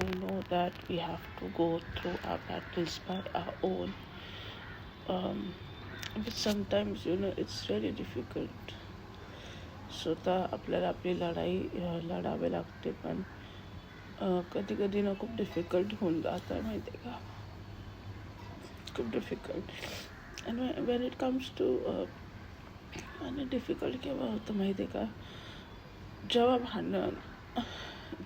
I know that we have to go through our battles by our own. But sometimes it's really difficult. स्वतः आपल्याला आपली लढाई लढावी लागते, पण कधी कधी ना खूप डिफिकल्ट होऊन जातं, माहिती आहे का? खूप difficult. And when it comes to आणि डिफिकल्ट केव्हा होतं माहिती आहे का? जेव्हा भांडण,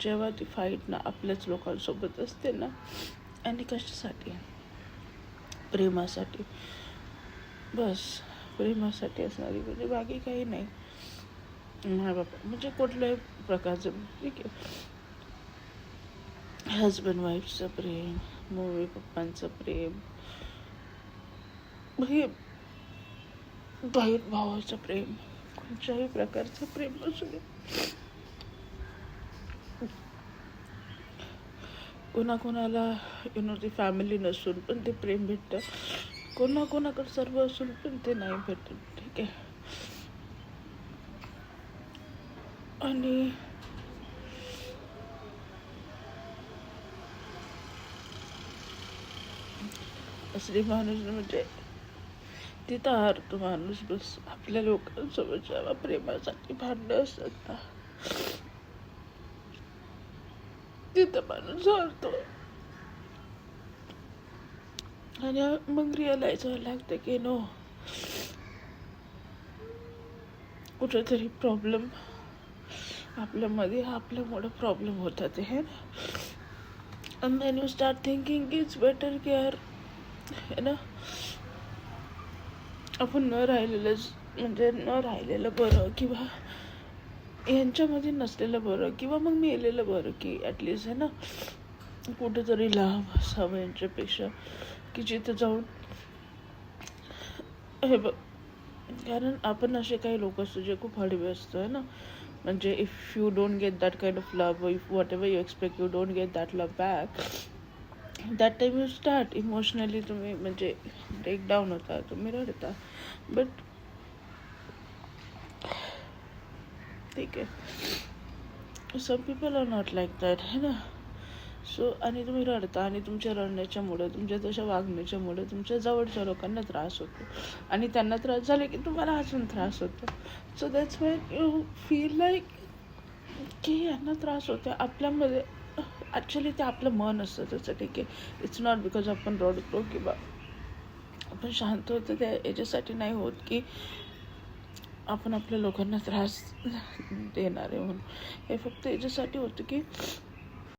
जेव्हा ती फाईट ना आपल्याच लोकांसोबत असते ना, आणि कशासाठी? प्रेमासाठी. बस प्रेमासाठी असणारी, म्हणजे बाकी काही नाही. माय बाबा म्हणजे कुठल्याही प्रकारचं, ठीक आहे, हजबंड वाईफचं प्रेम, मम्मी पप्पांचं प्रेम, हे बहीण भावाचं प्रेम, कोणत्याही प्रकारचं प्रेम असू दे. कोणाकोणाला ती फॅमिली नसून पण ते प्रेम भेटतं, कोणाकोणाकडे सर्व असून पण ते नाही भेटत, ठीक आहे. आणि असली माणूस म्हणजे तिथं हारतो माणूस. बस आपल्या लोकांसोबत जेव्हा प्रेमासाठी भांडणं असतात ना, तिथं माणूस हारतो. आणि मग रिअलाइज व्हायला लागतं की नो, कुठेतरी प्रॉब्लेम आपल्यामध्ये, आपल्यामुळे प्रॉब्लेम होतात हे ना. And then you start thinking it's better की यार आपण न राहिलेलं बरं, किंवा यांच्यामध्ये नसलेलं बरं, किंवा मग मी येलेलं बरं, की ॲटलिस्ट आहे ना कुठेतरी लांब असावं यांच्यापेक्षा, की जिथं जाऊन हे बघ. कारण आपण असे काही लोक असतो जे खूप हळवे असतो आहे ना. म्हणजे if you don't get that kind of love, if whatever you expect you don't get that love back, that time you start emotionally तुम्ही म्हणजे ब्रेकडाऊन होता, तुम्ही रडता. बट ठीक आहे, some people are not like that है ना. So आणि तुम्ही रडता, आणि तुमच्या रडण्याच्यामुळे, तुमच्या तशा वागण्याच्यामुळे तुमच्या जवळच्या लोकांना त्रास होतो, आणि त्यांना त्रास झाले की तुम्हाला अजून त्रास होतो. So that's why you feel like की यांना त्रास होतो आपल्यामध्ये. ॲक्च्युली ते आपलं मन असतं त्याचं, ठीक आहे. इट्स नॉट बिकॉज आपण रडतो किंवा आपण शांत होतो त्या याच्यासाठी नाही होत की आपण आपल्या लोकांना त्रास देणार आहे म्हणून. हे फक्त याच्यासाठी होतं की